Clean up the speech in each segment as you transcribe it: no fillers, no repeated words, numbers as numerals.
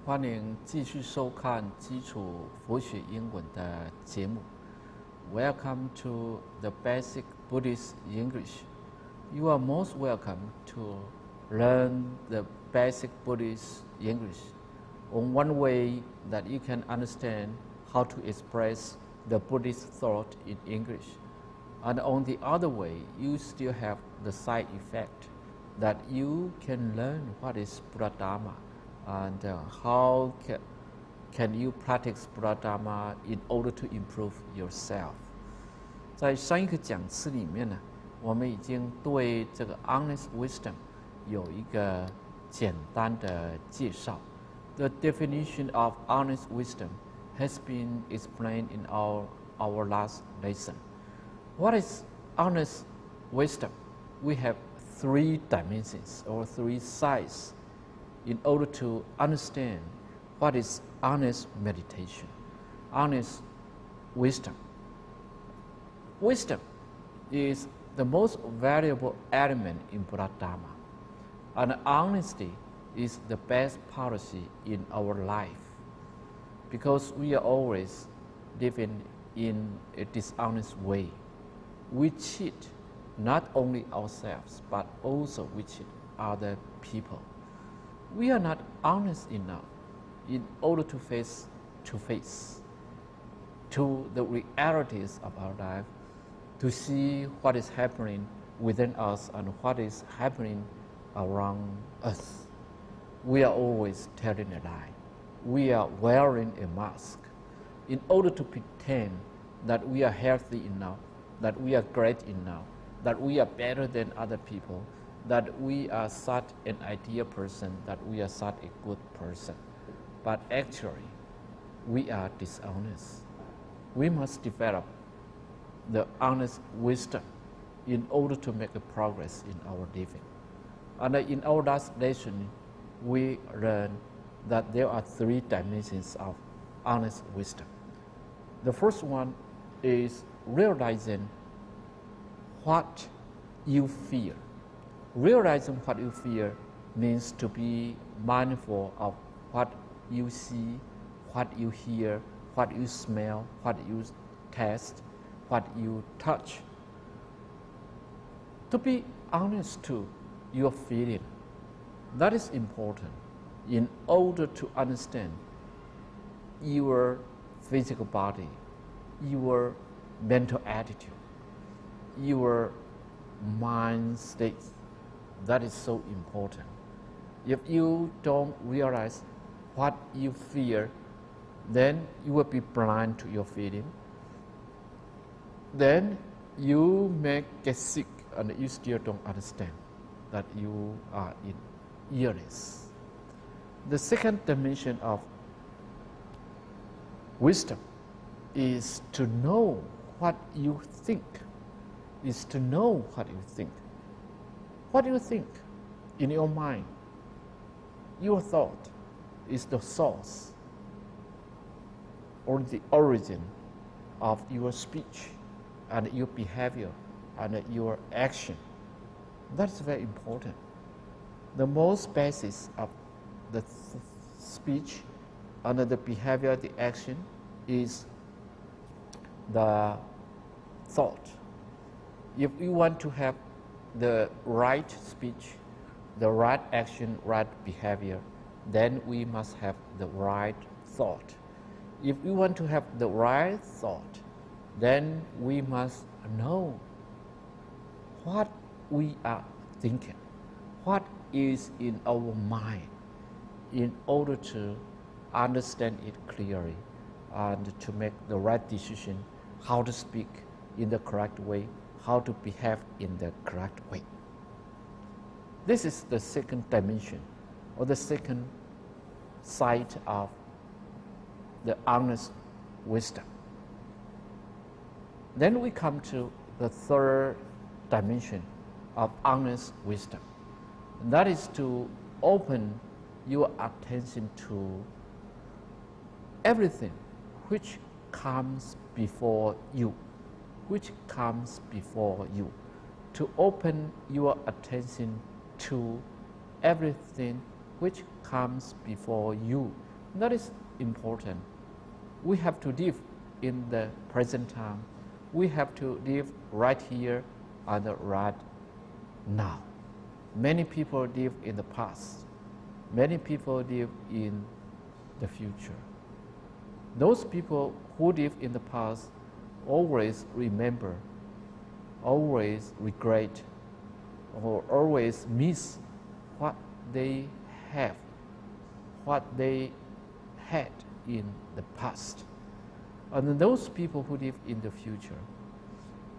欢迎继续收看基础佛学英文的节目。Welcome to the Basic Buddhist English. You are most welcome to learn the basic Buddhist English. On one way that you can understand how to express the Buddhist thought in English, and on the other way, you still have the side effect that you can learn what is Buddha Dharma and how can you practice Buddha Dharma in order to improve yourself. 在上一个讲次里面呢，我们已经对这个 honest wisdom 有一个简单的介绍。The definition of honest wisdom has been explained in our last lesson. What is honest wisdom? We have three dimensions or three sides in order to understand what is honest meditation, honest wisdom. Wisdom is the most valuable element in Buddha Dharma, and honesty is the best policy in our life because we are always living in a dishonest way. We cheat not only ourselves but also we cheat other people. We are not honest enough in order to face to the realities of our life, to see what is happening within us and what is happening around us. We are always telling a lie. We are wearing a mask in order to pretend that we are healthy enough, that we are great enough, that we are better than other people, that we are such an ideal person, that we are such a good person. But actually, we are dishonest. We must develop the honest wisdom in order to make a progress in our living. And in our last lesson, we learned that there are three dimensions of honest wisdom. The first one is realizing what you fear. Realizing what you fear means to be mindful of what you see, what you hear, what you smell, what you taste, what you touch. To be honest to your feeling, that is important in order to understand your physical body, your mental attitude, your mind state. That is so important. If you don't realize what you fear, then you will be blind to your feeling. Then you may get sick and you still don't understand that you are in illness. The second dimension of wisdom is to know what you think. Is to know what you think. What do you think in your mind? Your thought is the source or the origin of your speech and your behavior and your action. That's very important. The most basis of the speech and the behavior, the action is the thought. If you want to have the right speech, the right action, right behavior, then we must have the right thought. If we want to have the right thought, then we must know what we are thinking, what is in our mind, in order to understand it clearly and to make the right decision, how to speak in the correct way, how to behave in the correct way. This is the second dimension or the second side of the honest wisdom. Then we come to the third dimension of honest wisdom. And that is to open your attention to everything which comes before you, to open your attention to everything which comes before you That is important. We have to live in the present time. We have to live right here and right now. Many people live in the past. Many people live in the future. Those people who live in the past always remember, always regret, or always miss what they have, what they had in the past. And those people who live in the future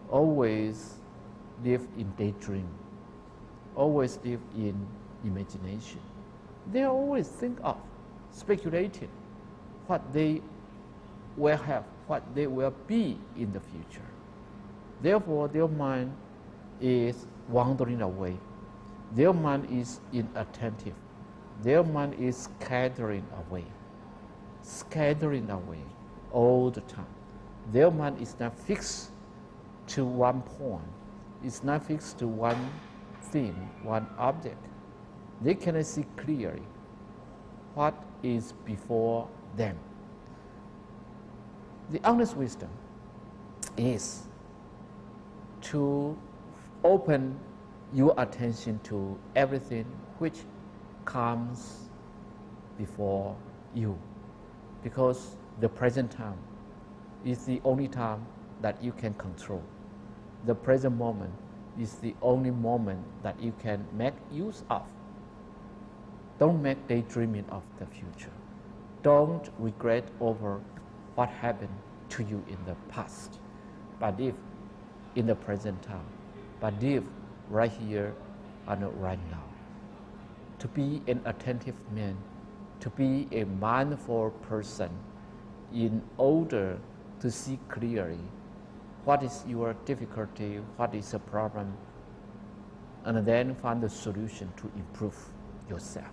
always live in daydream, always live in imagination. They always think of speculating what they will have, what they will be in the future. Therefore, their mind is wandering away. Their mind is inattentive. Their mind is scattering away all the time. Their mind is not fixed to one point. It's not fixed to one thing, one object. They cannot see clearly what is before them. The honest wisdom is to open your attention to everything which comes before you, because the present time is the only time that you can control. The present moment is the only moment that you can make use of. Don't make daydreaming of the future. Don't regret over what happened to you in the past, but live in the present time, but live right here and right now. To be an attentive man, to be a mindful person, in order to see clearly what is your difficulty, what is the problem, and then find the solution to improve yourself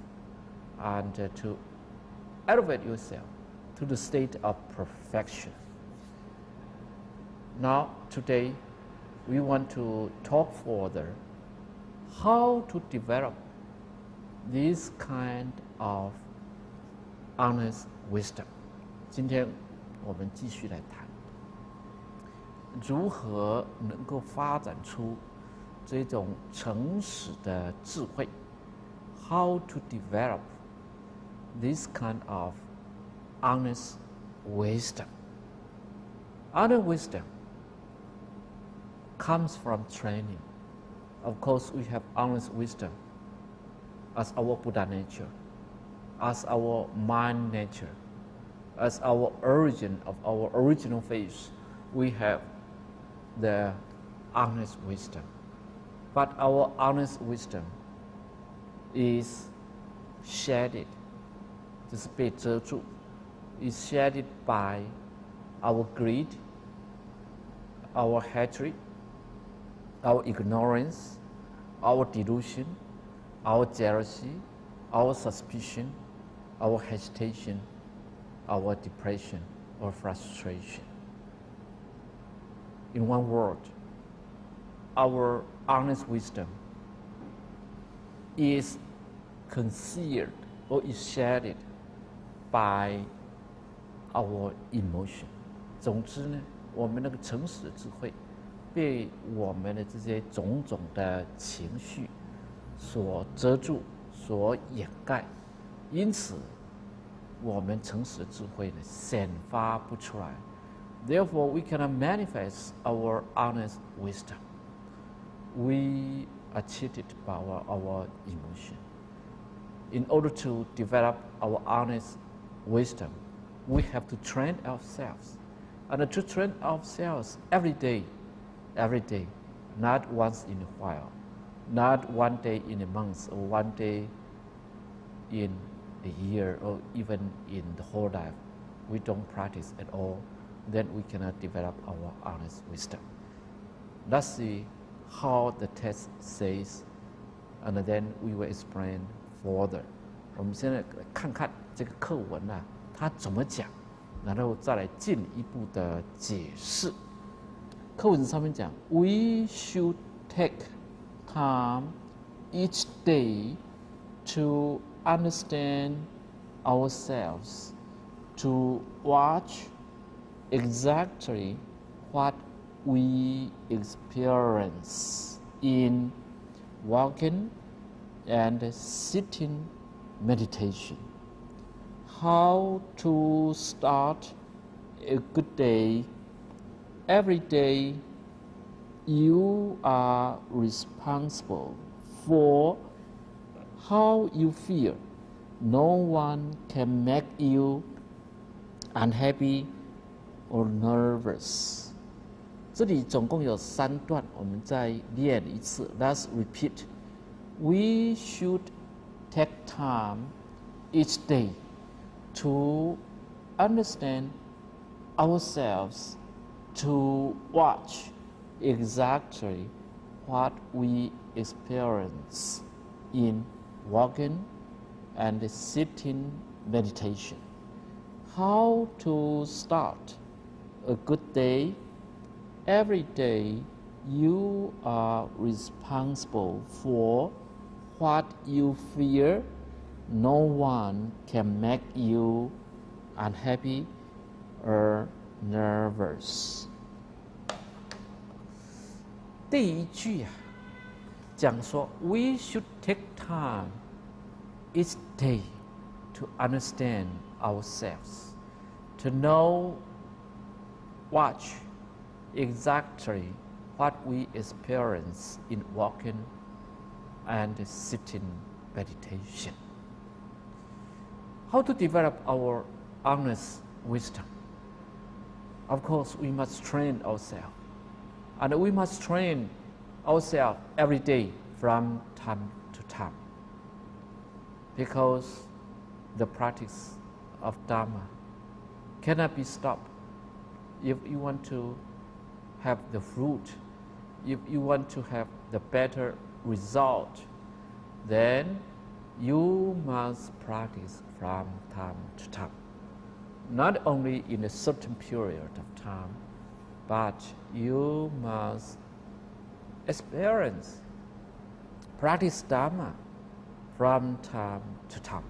and to elevate yourself to the state of perfection. Now, today, we want to talk further how to develop this kind of honest wisdom. 今天我们继续来谈如何能够发展出这种诚实的智慧。How to develop this kind of honest wisdom. Honest wisdom comes from training. Of course, we have honest wisdom as our Buddha nature, as our mind nature, as our origin of our original faith. We have the honest wisdom. But our honest wisdom is shaded, 就是被遮住 is shaded by our greed, our hatred, our ignorance, our delusion, our jealousy, our suspicion, our hesitation, our depression or frustration. In one word, our honest wisdom is concealed or is shaded by our emotion. 总之呢，我们那个诚实的智慧被我们的这些种种的情绪所遮住、所掩盖，因此我们诚实的智慧呢显发不出来。Therefore, we cannot manifest our honest wisdom. We are cheated by our emotion. In order to develop our honest wisdom, we have to train ourselves. And to train ourselves every day, not once in a while, not one day in a month or one day in a year or even in the whole life. We don't practice at all, then we cannot develop our honest wisdom. Let's see how the text says, and then we will explain further. 我们现在看看这个课文啊，它怎么讲，然后再来进一步的解释。课文上面讲 ，We should take time each day to understand ourselves to watch exactly what we experience in walking and sitting meditation. How to start a good day. Every day you are responsible for how you feel. No one can make you unhappy or nervous. 这里总共有3段，我们再练一次。Let's repeat. We should take time each day to understand ourselves, to watch exactly what we experience in walking and sitting meditation. How to start a good day? Every day you are responsible for what you fear. No one can make you unhappy or nervous. 第一句啊，讲说 we should take time each day to understand ourselves, to know, watch exactly what we experience in walking and sitting meditation. How to develop our honest wisdom? Of course, we must train ourselves. And we must train ourselves every day from time to time. Because the practice of Dharma cannot be stopped. If you want to have the fruit, if you want to have the better result, then you must practice from time to time. Not only in a certain period of time, but you must experience, practice Dharma from time to time.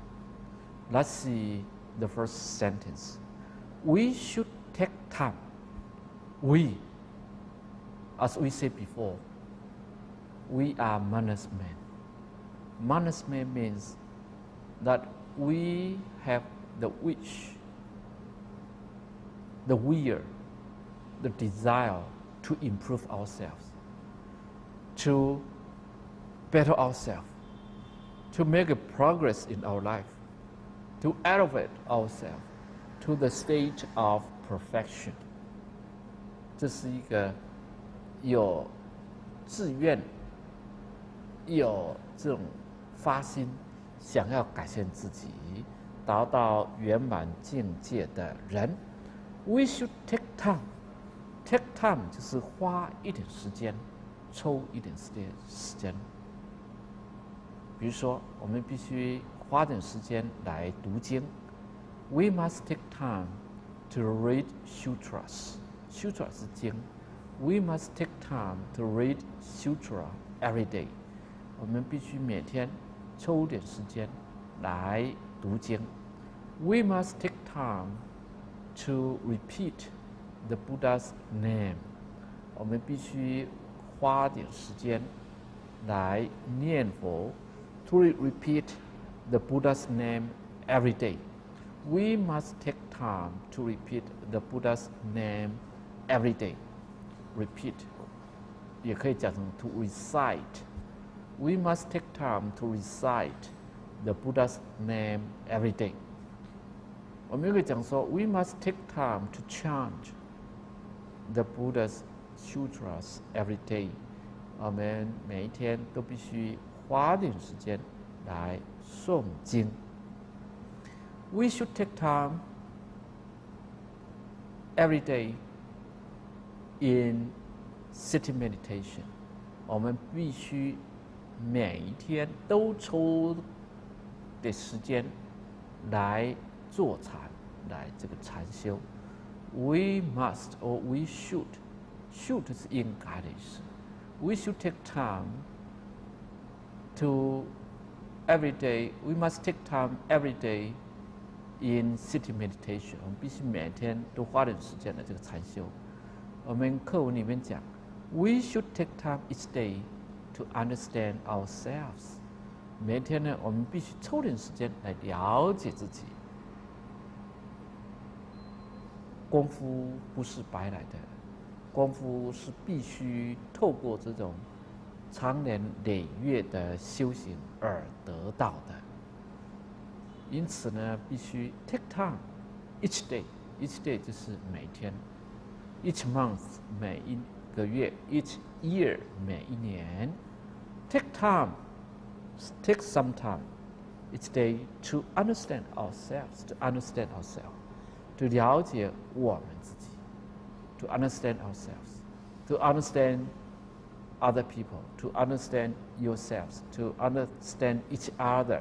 Let's see the first sentence. We should take time. We, as we said before, we are manas men. Manas men means that we have the wish, the will, the desire to improve ourselves, to better ourselves, to make a progress in our life, to elevate ourselves to the state of perfection. 这是一个有志愿、有这种发心，想要改善自己，达到圆满境界的人。We should take time. Take time 就是花一点时间，抽一点时间。比如说，我们必须花点时间来读经。We must take time to read sutras. Sutra 是经。We must take time to read sutra every day. 我们必须每天抽点时间来读经。We must take time to repeat the Buddha's name. 我们必须花点时间来念佛。To repeat the Buddha's name every day. We must take time to repeat the Buddha's name every day. Repeat 也可以讲成 to recite. We must take time to recite the Buddha's name every day. 我们也可以讲说 we must take time to chant the Buddha's sutras every day. 我们每一天都必须花点时间来诵经。We should take time every day in sitting meditation. 我们必须每一天都抽点时间来坐禅，来这个禅修。We must or we should 是应该的意思。We should take time to every day. We must take time every day in sitting meditation， 我们必须每天都花点时间的这个禅修。我们课文里面讲 ，We should take time each day to understand ourselves。每天呢，我们必须抽点时间来了解自己。功夫不是白来的，功夫是必须透过这种长年累月的修行而得到的。因此呢，必须 take time each day，each day 就是每天 ，each month 每一个月 ，each year 每一年 ，take time，take some time each day to understand ourselves，to understand ourselves，to 了解我们自己 ，to understand ourselves，to understand other people，to understand yourselves，to understand each other。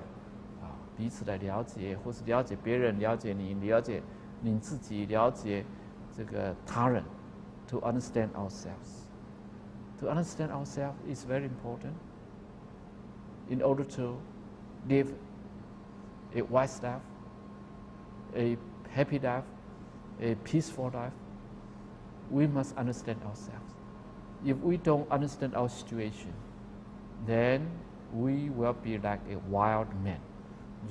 彼此来了解，或是了解别人，了解你，了解你自己，了解这个他人。To understand ourselves. To understand ourselves is very important in order to live a wise life, a happy life, a peaceful life. We must understand ourselves. If we don't understand our situation, then we will be like a wild man.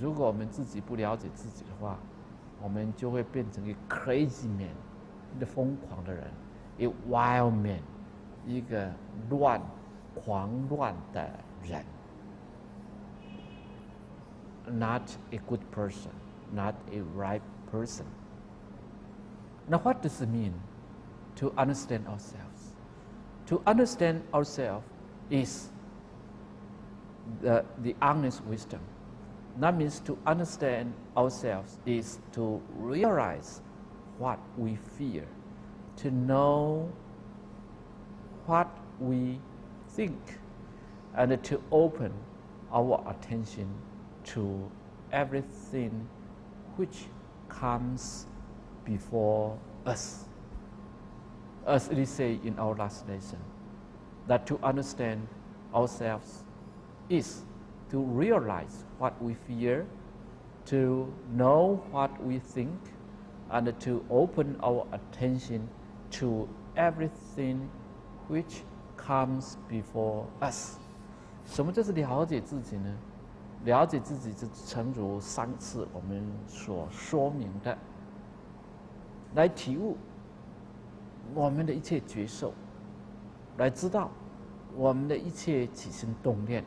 如果我们自己不了解自己的话，我们就会变成一个 crazy man， 一个疯狂的人，一个 wild man， 一个狂乱的人。Not a good person, not a right person. Now, what does it mean to understand ourselves? To understand ourselves is the honest wisdom.That means to understand ourselves is to realize what we fear, to know what we think, and to open our attention to everything which comes before us. As it is said in our last lesson, that to understand ourselves is to realize what we fear, to know what we think, and to open our attention to everything which comes before us. 什么就是了解自己呢？了解自己就诚如上次我们所说明的，来体悟我们的一切觉受，来知道我们的一切起心动念。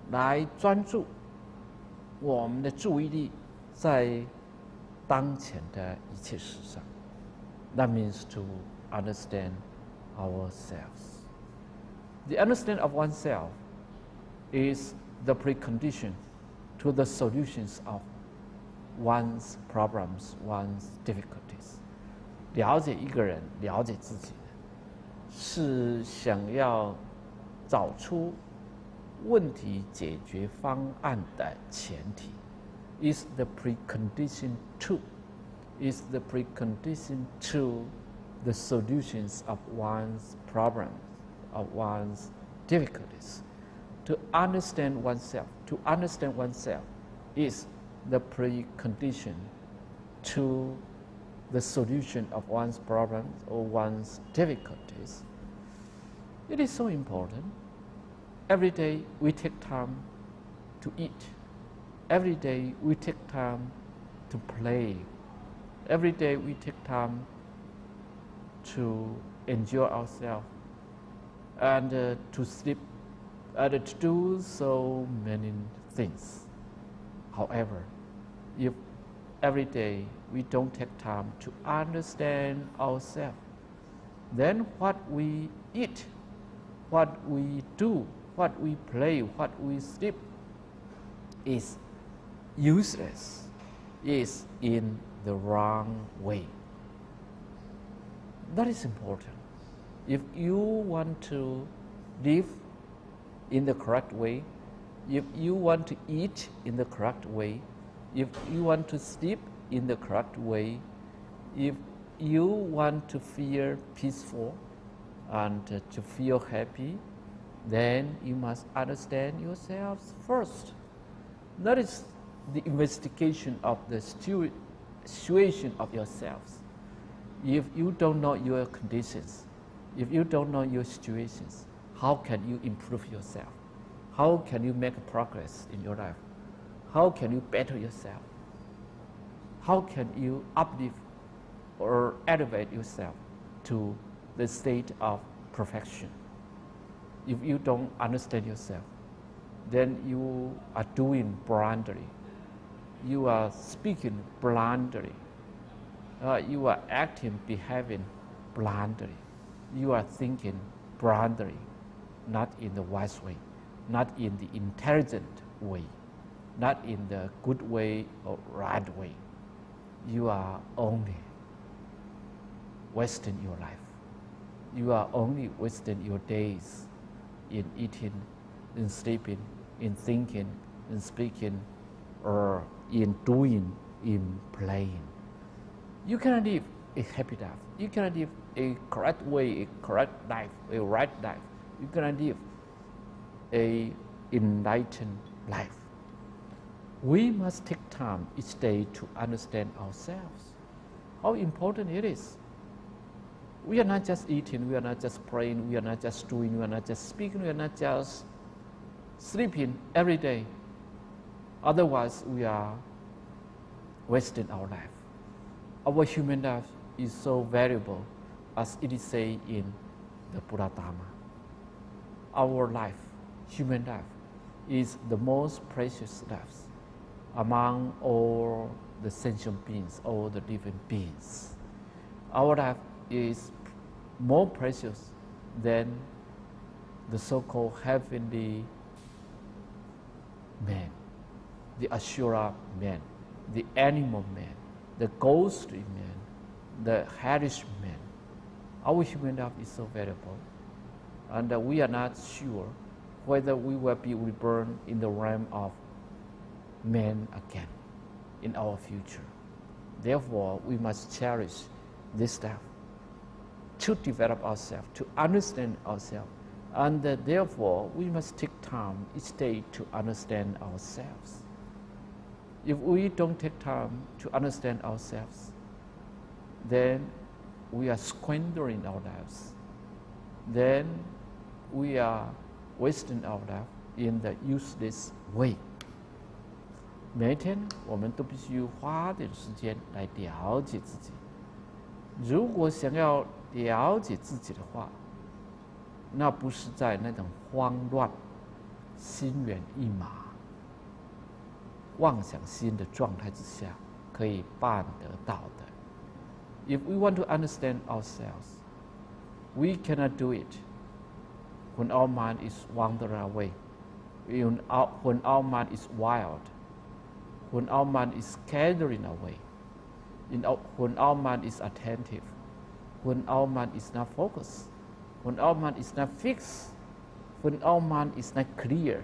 来专注我们的注意力在当前的一切事上。That means to understand ourselves. The understanding of oneself is the precondition to the solutions of one's problems, one's difficulties. 了解一个人，了解自己，是想要找出问题解决方案的前提 is the precondition to the solutions of one's problems, of one's difficulties. To understand oneself is the precondition to the solution of one's problems or one's difficulties. It is so important.Every day we take time to eat. Every day we take time to play. Every day we take time to enjoy ourselves and to sleep and to do so many things. However, if every day we don't take time to understand ourselves, then what we eat, what we do,What we play, what we sleep is useless, is in the wrong way. That is important. If you want to live in the correct way, if you want to eat in the correct way, if you want to sleep in the correct way, if you want to feel peaceful and to feel happy,then you must understand yourselves first. That is the investigation of the situation of yourselves. If you don't know your conditions, if you don't know your situations, how can you improve yourself? How can you make progress in your life? How can you better yourself? How can you uplift or elevate yourself to the state of perfection? If you don't understand yourself, then you are doing blindly. You are speaking blindly. You are acting, behaving blindly. You are thinking blindly, not in the wise way, not in the intelligent way, not in the good way or right way. You are only wasting your life. You are only wasting your days in eating, in sleeping, in thinking, in speaking, or in doing, in playing. You cannot live a happy life. You cannot live a correct way, a correct life, a right life. You cannot live a enlightened life. We must take time each day to understand ourselves, how important it is. We are not just eating, we are not just praying, we are not just doing, we are not just speaking, we are not just sleeping every day. Otherwise, we are wasting our life. Our human life is so valuable, as it is said in the Buddha Dharma. Our life, human life, is the most precious life among all the sentient beings, all the living beings. Our life is more precious than the so-called heavenly man, the Asura man, the animal man, the ghostly man, the hellish man. Our human life is so valuable, and we are not sure whether we will be reborn in the realm of man again in our future. Therefore, we must cherish this life to develop ourselves, to understand ourselves, and therefore we must take time each day to understand ourselves. If we don't take time to understand ourselves, then we are squandering our lives. Then we are wasting our life in the useless way. 每一天，我们都必须花点时间来了解自己。如果想要了解自己的话，那不是在那种慌乱、心猿意马、妄想心的状态之下可以办得到的。If we want to understand ourselves, we cannot do it when our mind is wandering away, when our mind is wild, when our mind is scattering away, when our mind is attentive, when our mind is not focused, when our mind is not fixed, when our mind is not clear,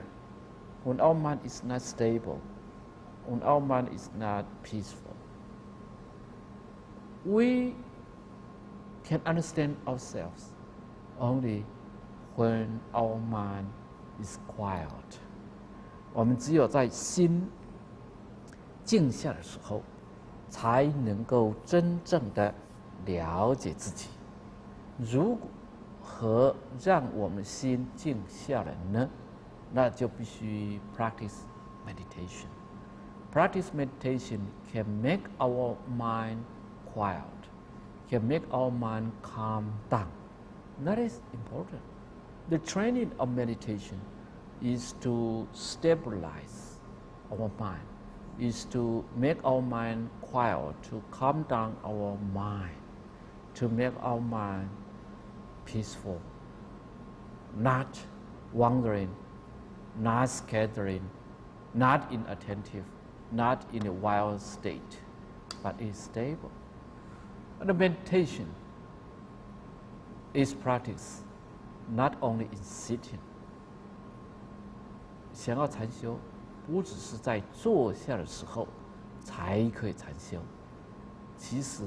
when our mind is not stable, when our mind is not peaceful. We can understand ourselves only when our mind is quiet. 我们只有在心静下的时候，才能够真正的了解自己。如何让我们心静下来呢？那就必须 practice meditation. Practice meditation can make our mind quiet, can make our mind calm down. That is important. The training of meditation is to stabilize our mind, is to make our mind quiet, to calm down our mind, to make our mind peaceful, not wandering, not scattering, not inattentive, not in a wild state, but is stable. And the meditation is practiced not only in sitting. 想要禅修，不只是在坐下的时候才可以禅修，其实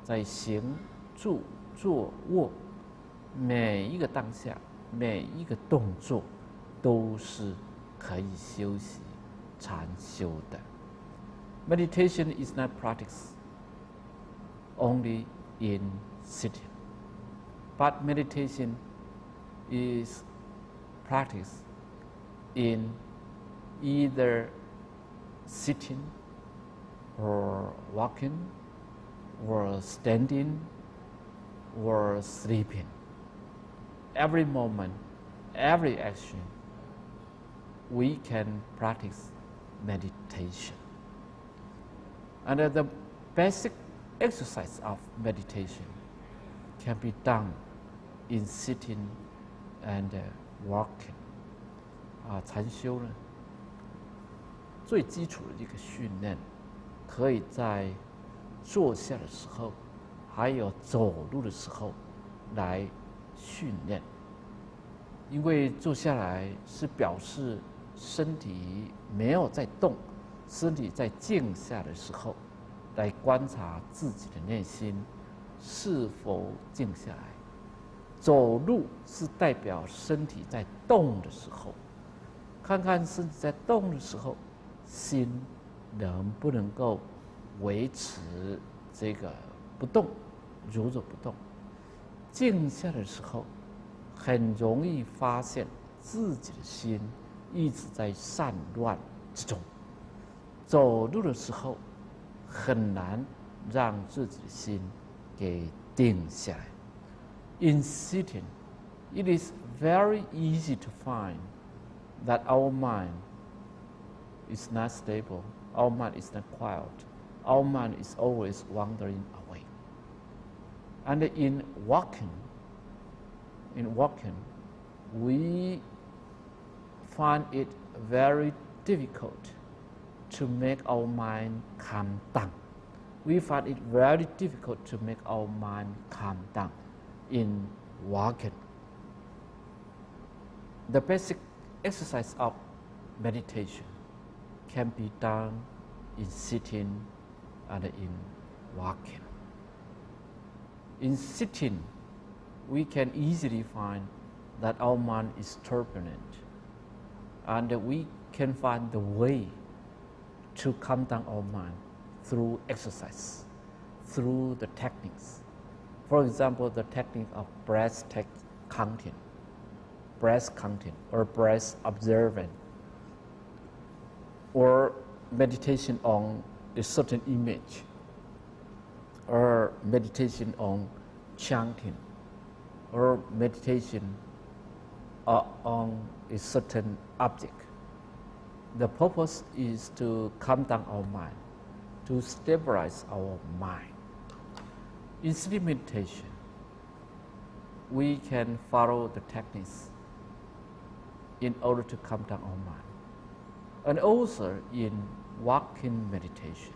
在行、住、坐、卧，每一个当下，每一个动作，都是可以修习禅修的。meditation is not practiced only in sitting, but meditation is practiced in either sitting or walking or standing or sleeping. Every moment, every action, we can practice meditation. And the basic exercise of meditation can be done in sitting and walking. 禅修呢，最基础的一个训练，可以在坐下的时候，还有走路的时候来训练。因为坐下来是表示身体没有在动，身体在静下的时候，来观察自己的内心是否静下来。走路是代表身体在动的时候，看看身体在动的时候，心能不能够维持这个不动，如如不动。静下的时候，很容易发现自己的心一直在散乱之中。走路的时候，很难让自己的心给定下来。In sitting, it is very easy to find that our mind is not stable, our mind is not quiet, our mind is always wandering away. And in walking, we find it very difficult to make our mind calm down. We find it very difficult to make our mind calm down in walking. The basic exercise of meditation can be done in sitting and in walking. In sitting, we can easily find that our mind is turbulent, and we can find the way to calm down our mind through exercise, through the techniques. For example, the technique of breath counting, or breath observing, or meditation on a certain image, or meditation on chanting, or meditation on a certain object. The purpose is to calm down our mind, to stabilize our mind. In sleep meditation, we can follow the techniques in order to calm down our mind. And also in walking meditation,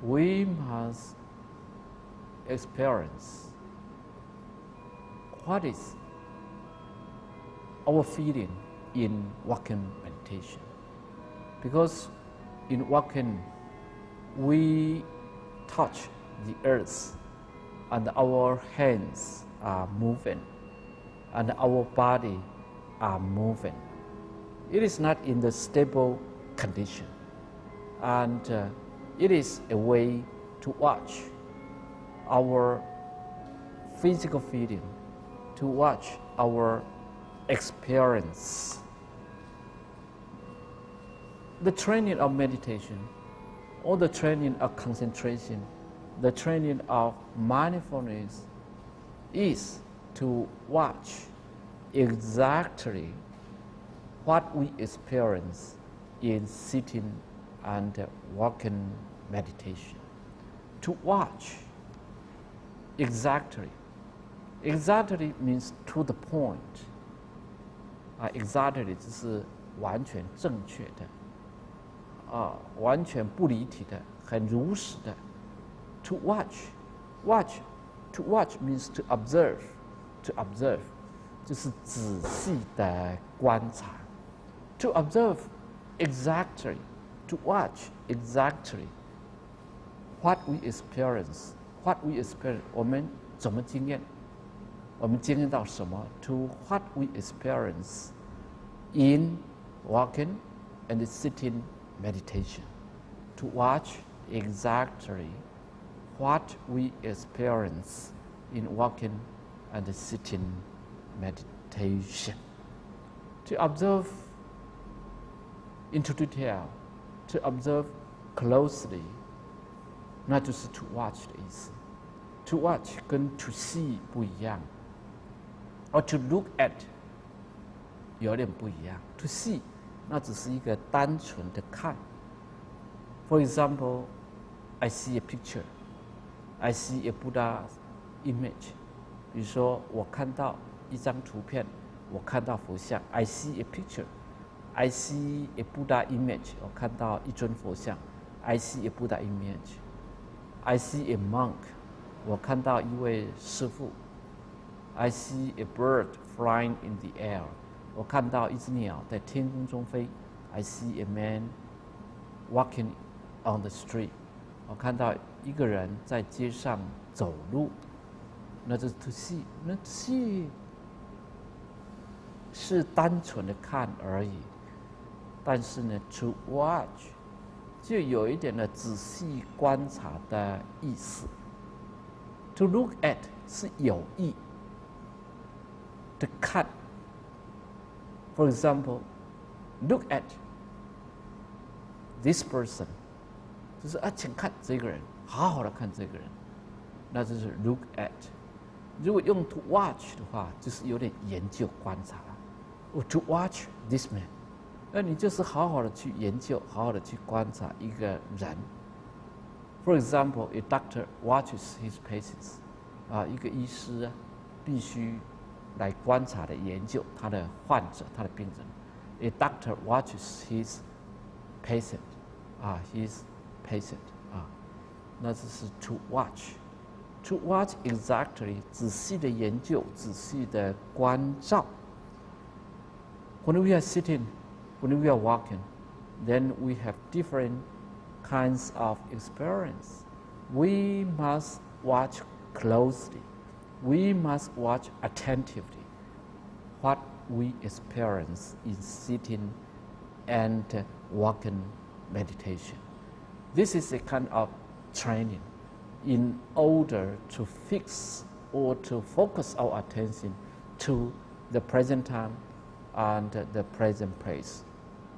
we must experience what is our feeling in walking meditation. Because in walking, we touch the earth, and our hands are moving, and our body are moving. It is not in the stable condition, and it is a way to watch our physical feeling, to watch our experience. The training of meditation, or the training of concentration, the training of mindfulness is to watch exactly what we experience in sitting and walking meditation. To watch exactly. Exactly means to the point. Exactly 就是完全正确的，完全不离题的，很如实的。To to watch means to observe. To observe 就是仔细的观察。To observe exactly. To watch exactly what we experience. What we experience. 我们怎么经验？我们经验到什么 ？To what we experience in walking and sitting meditation. to watch exactly what we experience in walking and sitting meditation. To observe into detail, to observe closely, 那就是 to watch 的意思。To watch 跟 to see 不一样，而 to look at 有点不一样。To see 那只是一个单纯的看。For example, I see a picture. I see a Buddha image. 比如说，我看到一张图片，我看到佛像。I see a picture. I see a Buddha image. 我看到一尊佛像。I see a Buddha image. I see a monk. 我看到一位师父。I see a bird flying in the air. 我看到一只鸟在天空中飞。I see a man walking on the street. 我看到一个人在街上走路。那就是 to see。那 to see 是单纯的看而已，但是呢 to watch 就有一点的仔细观察的意思。To look at 是有意的看。For example, look at this person， 就是请看这个人，好好的看这个人，那就是 look at。如果用 to watch 的话，就是有点研究观察。To watch this man， 那你就是好好的去研究，好好的去观察一个人。For example, a doctor watches his patients。一个医师必须来观察的研究他的患者，他的病人。A doctor watches his patient。his patient。那这是 to watch。To watch exactly 仔细的研究，仔细的关照。When we are sitting, when we are walking, then we have different kinds of experience. We must watch closely. We must watch attentively what we experience in sitting and walking meditation. This is a kind of training in order to fix or to focus our attention to the present time and the present place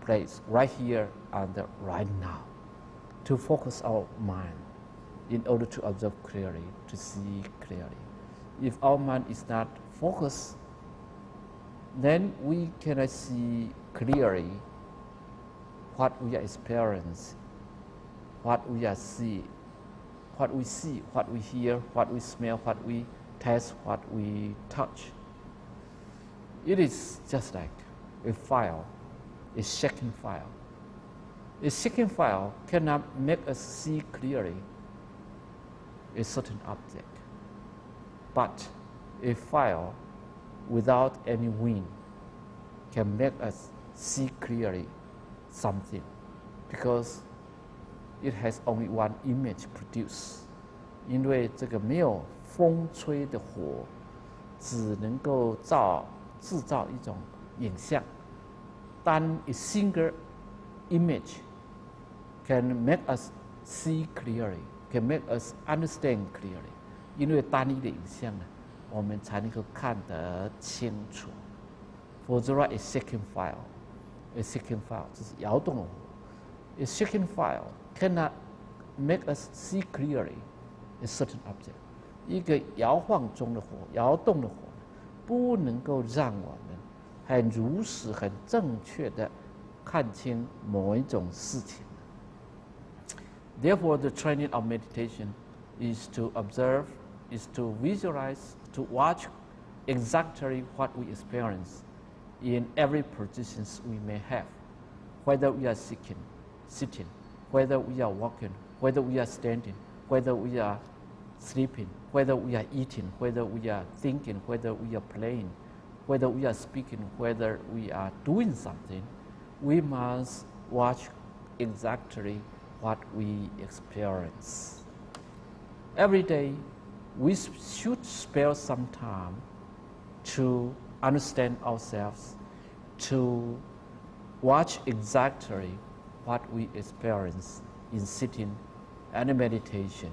right here and right now, to focus our mind in order to observe clearly, to see clearly. If our mind is not focused, then we cannot see clearly what we are experiencing, what we are seeing, what we see, what we hear, what we smell, what we taste, what we touch. It is just like a file, a shaking file. A shaking file cannot make us see clearly a certain object, but a file without any wind can make us see clearly something, because it has only one image produced. 因为这个没有风吹的火，只能够制造一种影像。单 a single image can make us see clearly, can make us understand clearly. 因为单一的影像呢，我们才能够看得清楚。否则 a shaking file 就是摇动的火。A shaking file cannot make us see clearly a certain object. 一个摇晃中的火，摇动的火，不能够让我们很如实、很正确的看清某一种事情。Therefore, the training of meditation is to observe, is to visualize, to watch exactly what we experience in every positions we may have, whether we are sitting, whether we are walking, whether we are standing, whether we are sleeping, whether we are eating, whether we are thinking, whether we are playing, whether we are speaking, whether we are doing something. We must watch exactly what we experience. Every day, we should spare some time to understand ourselves, to watch exactly what we experience in sitting and meditation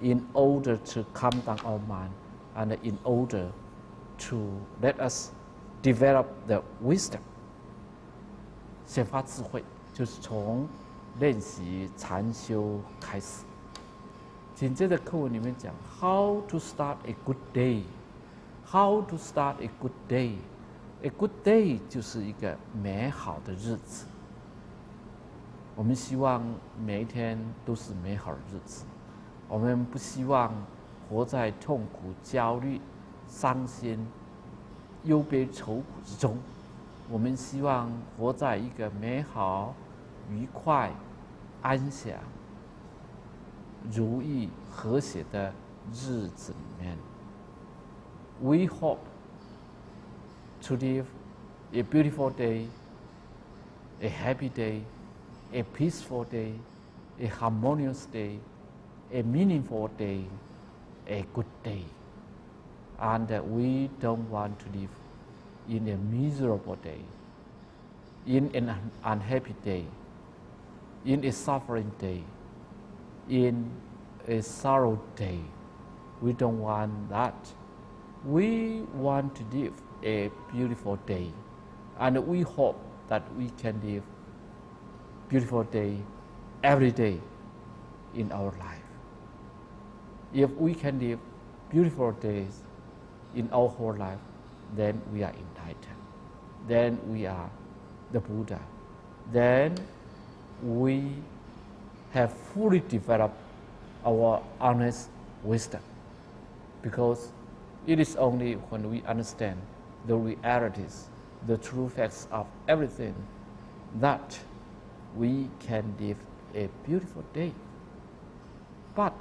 in order to calm down our mind and in order to let us develop the wisdom. 显发智慧就是从练习禅修开始。紧接着课文里面讲 How to start a good day. How to start a good day. A good day 就是一个美好的日子。我们希望每一天都是美好的日子。我们不希望活在痛苦、焦虑、伤心、忧悲愁苦之中。我们希望活在一个美好、愉快、安详、如意、和谐的日子里面。We hope to live a beautiful day, a happy day, a peaceful day, a harmonious day, a meaningful day, a good day. And we don't want to live in a miserable day, in an unhappy day, in a suffering day, in a sorrow day. We don't want that. We want to live a beautiful day, and we hope that we can live beautiful day every day in our life. If we can live beautiful days in our whole life, then we are enlightened. Then we are the Buddha. Then we have fully developed our honest wisdom. Because it is only when we understand the realities, the true facts of everything, that we can live a beautiful day. But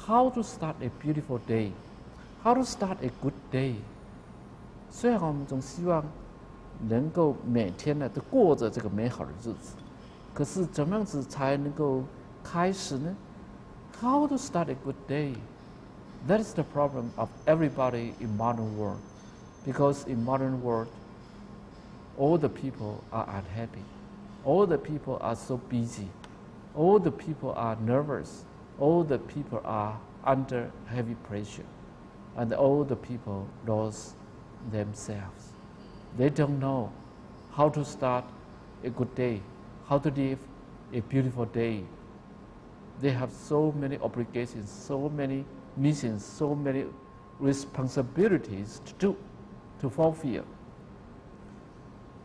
how to start a beautiful day? How to start a good day? 虽然我们总希望能够每天呢都过着这个美好的日子，可是怎么样子才能够开始呢？ How to start a good day? That is the problem of everybody in modern world, because in modern world, all the people are unhappy, all the people are so busy, all the people are nervous, all the people are under heavy pressure, and all the people lost themselves. They don't know how to start a good day, how to live a beautiful day. They have so many obligations, so many missions, so many responsibilities to do, to fulfill.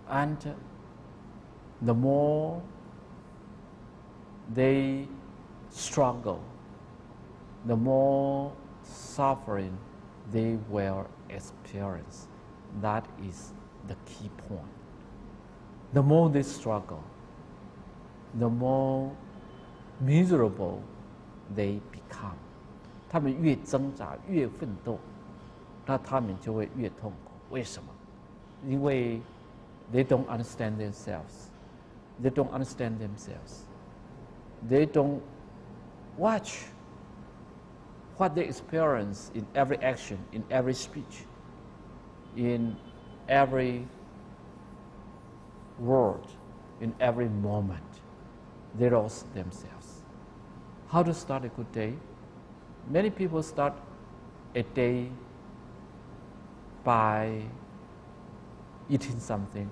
And the more they struggle, the more suffering they will experience. That is the key point. The more they struggle, the more miserable they become. 他们越挣扎越奋斗，那他们就会越痛苦。为什么？因为 they don't understand themselves. They don't understand themselves. They don't watch what they experience in every action, in every speech, in every word, in every moment. They lost themselves. How to start a good day? Many people start a day by eating something.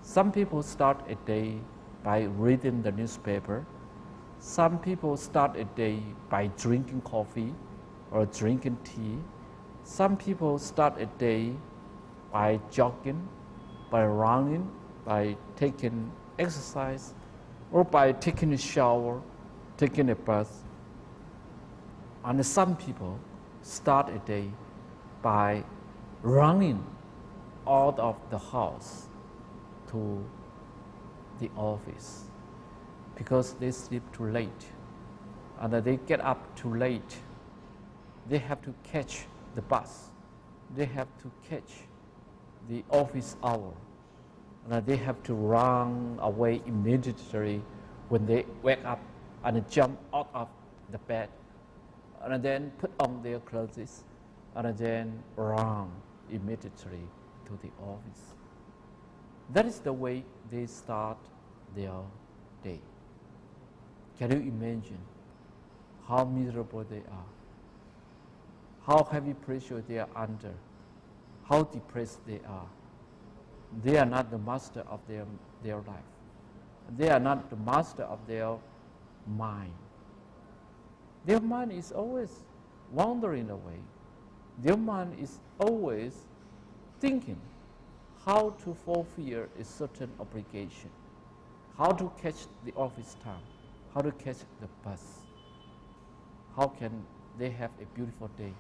Some people start a day by reading the newspaper. Some people start a day by drinking coffee or drinking tea. Some people start a day by jogging, by running, by taking exercise, or by taking a shower, taking a bath. And some people start a day by running out of the house to the office because they sleep too late and they get up too late. They have to catch the bus. They have to catch the office hour. And they have to run away immediately when they wake up and jump out of the bed and then put on their clothes and then run immediately to the office. That is the way they start their day. Can you imagine how miserable they are? How heavy pressure they are under? How depressed they are? They are not the master of their life. They are not the master of their mind. Their mind is always wandering away. Their mind is always thinking how to fulfill a certain obligation, how to catch the office time, how to catch the bus. How can they have a beautiful day?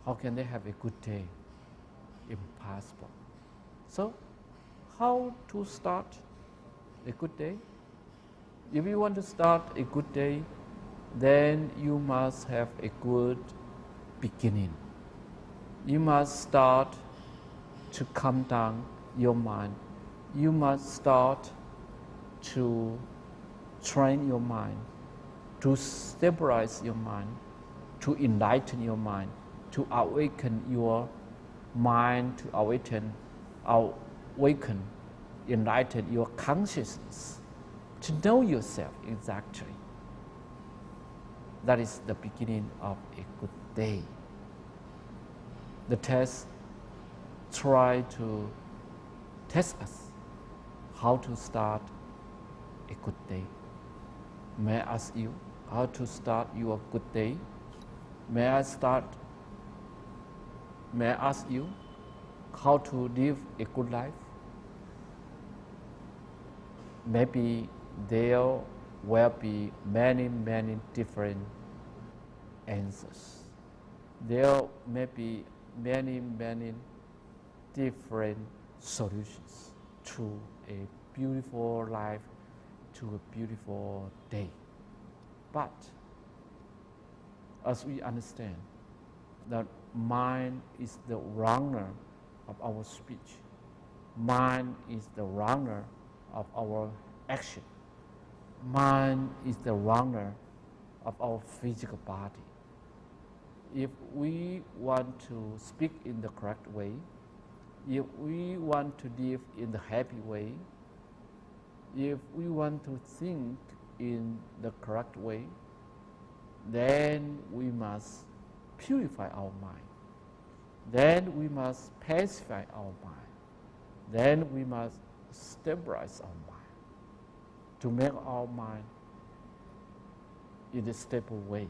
How can they have a good day? Impossible. So, how to start a good day? If you want to start a good day, then you must have a good beginning. You must start to calm down your mind. You must start to train your mind, to stabilize your mind, to enlighten your mind, to awaken your mind, to awaken, enlighten your consciousness, to know yourself exactly. That is the beginning of a good day. The test try to test us how to start a good day. May I ask you how to start your good day? May I ask you how to live a good life? Maybe there will be many different answers. There may be many different solutions to a beautiful life, to a beautiful day. But as we understand that mind is the runner of our speech, mind is the runner of our action, mind is the runner of our physical body. If we want to speak in the correct way, if we want to live in the happy way, if we want to think in the correct way, then we must purify our mind. Then we must pacify our mind. Then we must stabilize our mind to make our mind in a stable way.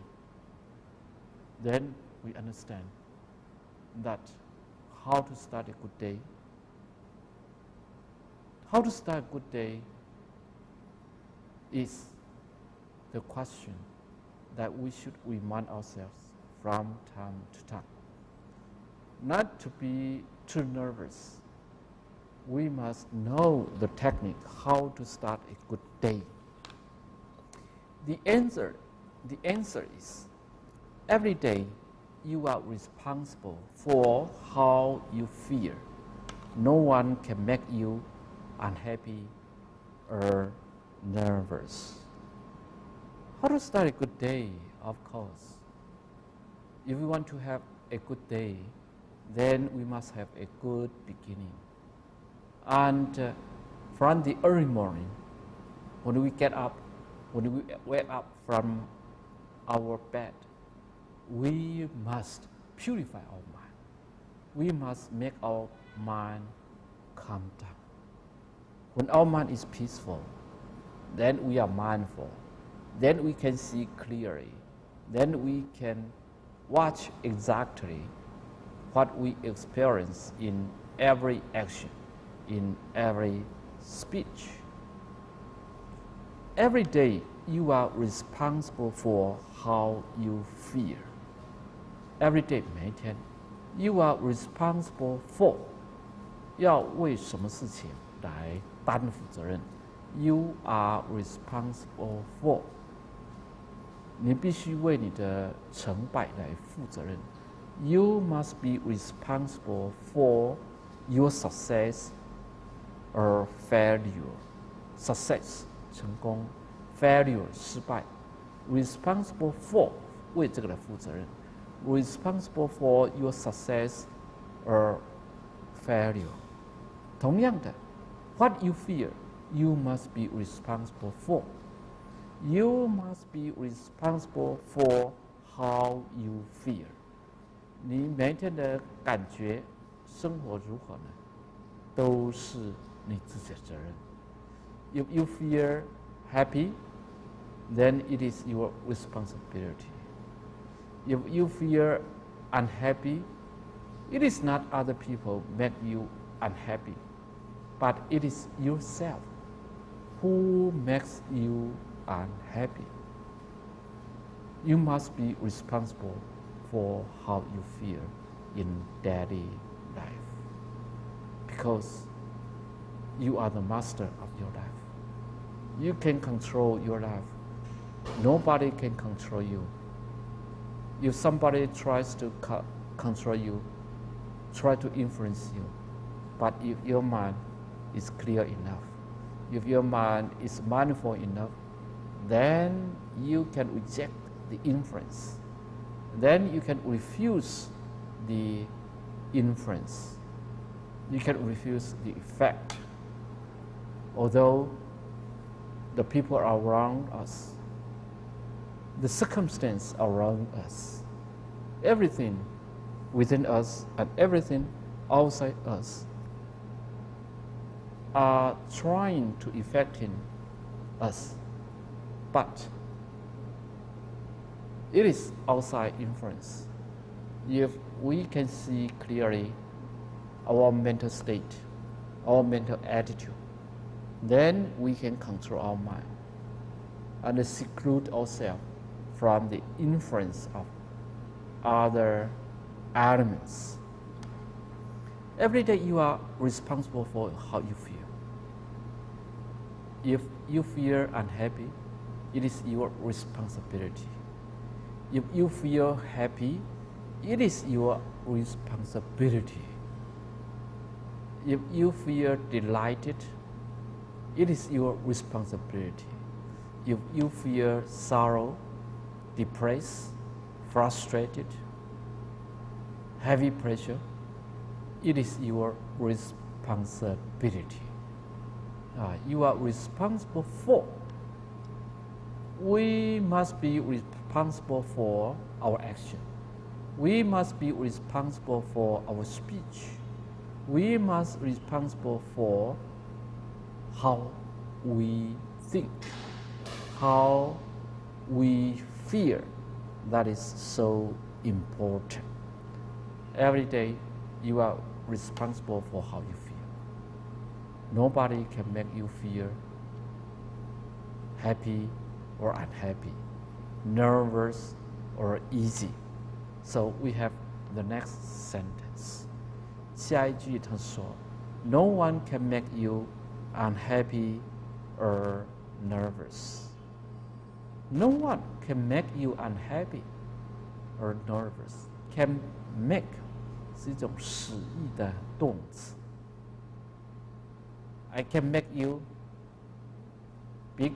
Then we understand that how to start a good day. How to start a good day is the question that we should remind ourselves from time to time. Not to be too nervous. We must know the technique how to start a good day. The answer is every day you are responsible for how you feel. No one can make you unhappy or nervous. How to start a good day? Of course, if we want to have a good day, then we must have a good beginning. And from the early morning, when we get up, when we wake up from our bed, we must purify our mind. We must make our mind calm down. When our mind is peaceful, then we are mindful. Then we can see clearly. Then we can watch exactly what we experience in every action, in every speech. Every day you are responsible for how you feel. Every day 每一天 you are responsible for 要为什么事情来担负责任。You are responsible for 你必须为你的成败来负责任。You must be responsible for your success or failure. Success 成功 failure 失败 responsible for 为这个来负责任 responsible for your success or failure 同样的 what you fear you must be responsible for You must be responsible for how you feel. 你每天的感觉，生活如何呢？都是你自己的责任。If you feel happy, then it is your responsibility. If you feel unhappy, it is not other people make you unhappy, but it is yourself who makes you unhappy. You must be responsible for how you feel in daily life, because you are the master of your life. You can control your life. Nobody can control you. If somebody tries to control you, try to influence you, but if your mind is clear enough, if your mind is mindful enough, then you can reject the influence. Then you can refuse the influence. You can refuse the effect. Although the people around us, the circumstance around us, everything within us and everything outside us are trying to affect us, but it is outside influence. If we can see clearly our mental state, our mental attitude, then we can control our mind and seclude ourselves from the influence of other elements. Every day you are responsible for how you feel. If you feel unhappy, it is your responsibility. If you feel happy, it is your responsibility. If you feel delighted, it is your responsibility. If you feel sorrow, depressed, frustrated, heavy pressure, it is your responsibility. You are responsible for. We must be responsible for our action. We must be responsible for our speech. We must be responsible for how we think, how we feel. That is so important. Every day you are responsible for how you feel. Nobody can make you feel happy or unhappy, nervous or easy. So we have the next sentence. 下一句他说 No one can make you unhappy or nervous. No one can make you unhappy or nervous. Can make 是一种使役的动词。I can make you big.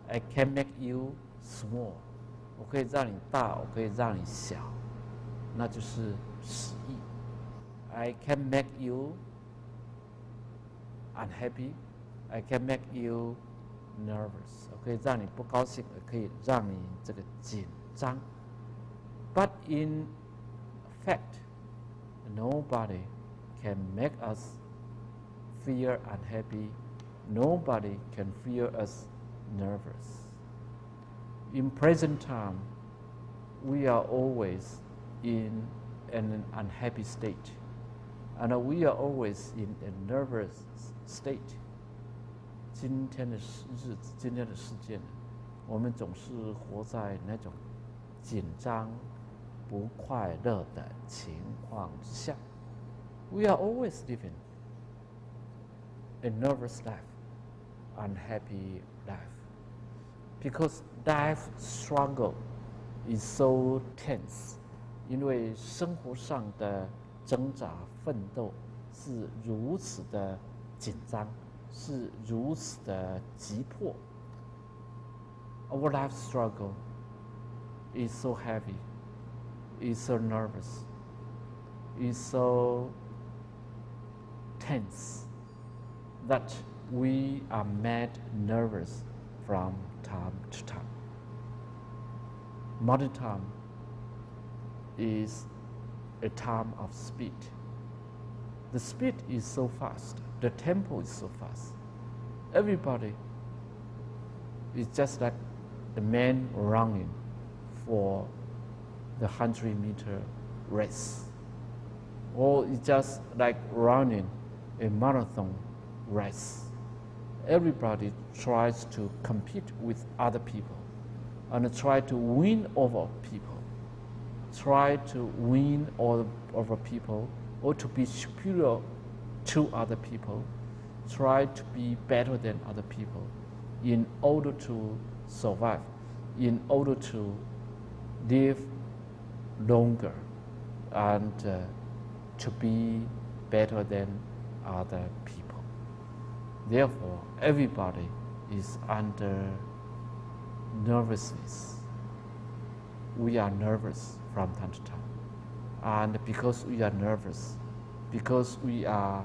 I can make you small. 我可以让你大，我可以让你小，那就是使役。I can make you unhappy. I can make you nervous. 我可以让你不高兴，也可以让你这个紧张。But in fact, nobody can make us feel unhappy. Nobody can feel us nervous. In present time, we are always in an unhappy state, and we are always in a nervous state. 今天的日子，今天的世界呢，我们总是活在那种紧张、不快乐的情况之下。We are always living a nervous life, unhappy life, because life struggle is so tense. 因为生活上的挣扎奋斗是如此的紧张，是如此的急迫。Our life struggle is so heavy, is so nervous, is so tense that we are made nervous from time to time. Modern time is a time of speed. The speed is so fast, the tempo is so fast. Everybody is just like a man running for the 100-meter race, or it's just like running a marathon race. Everybody tries to compete with other people and try to win over people, try to win over people, or to be superior to other people, try to be better than other people in order to survive, in order to live longer and to be better than other people. Therefore, everybody is under nervousness. We are nervous from time to time. And because we are nervous, because we are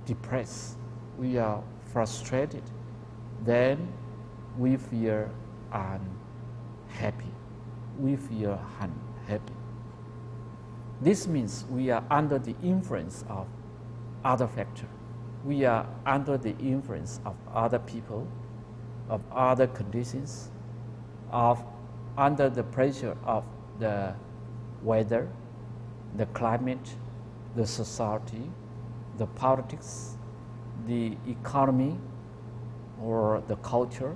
depressed, we are frustrated, then we feel unhappy. We feel unhappy. This means we are under the influence of other factors. We are under the influence of other people, of other conditions, under the pressure of the weather, the climate, the society, the politics, the economy, or the culture,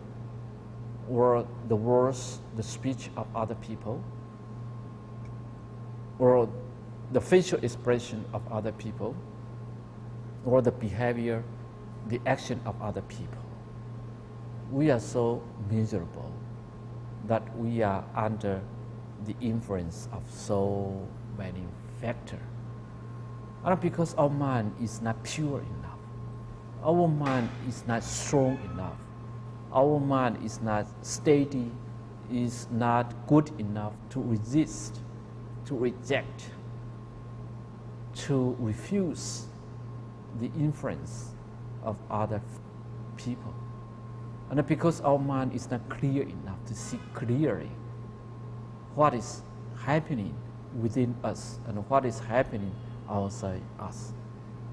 or the words, the speech of other people, or the facial expression of other people, or the behavior, the action of other people. We are so miserable that we are under the influence of so many factors. And because our mind is not pure enough, our mind is not strong enough, our mind is not steady, is not good enough to resist, to reject, to refuse the influence of other people. And because our mind is not clear enough to see clearly what is happening within us and what is happening outside us,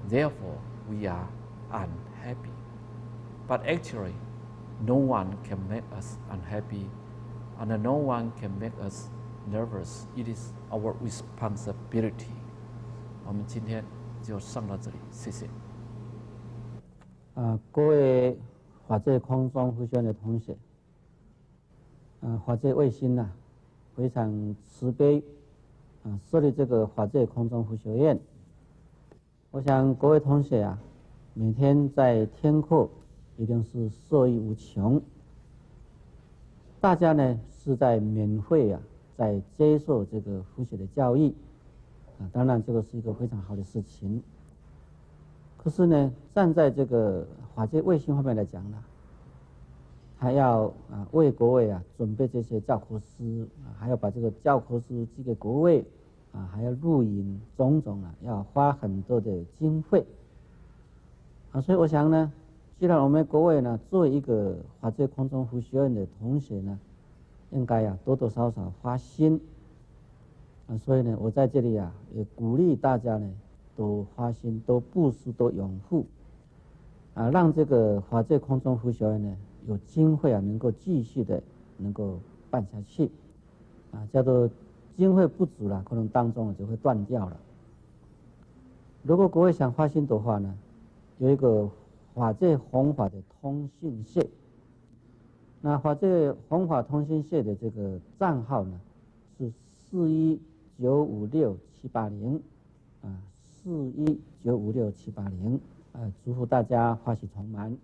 therefore we are unhappy. But actually, no one can make us unhappy, and no one can make us nervous. It is our responsibility. 我们今天就上到这里，谢谢。各位法界空中佛学院的同学，法界卫星呐，非常慈悲，设立这个法界空中佛学院。我想各位同学啊，每天在听课一定是受益无穷。大家呢是在免费在接受这个佛学的教育，当然这个是一个非常好的事情。可是呢，站在这个法界卫星方面来讲呢，还要为国卫准备这些教科书，还要把这个教科书寄给国卫，还要录影种种要花很多的经费。所以我想呢，既然我们国卫呢作为一个法界空中佛学院的同学呢，应该多多少少花心。所以呢，我在这里也鼓励大家呢，都花心，都布施，都拥护，让这个法界空中佛学院呢有经费能够继续的能够办下去，叫做经费不足了，可能当中就会断掉了。如果各位想花心的话呢，有一个法界弘法的通讯社，那法界弘法通讯社的这个账号呢是41956780。41956780，祝福大家法喜充满。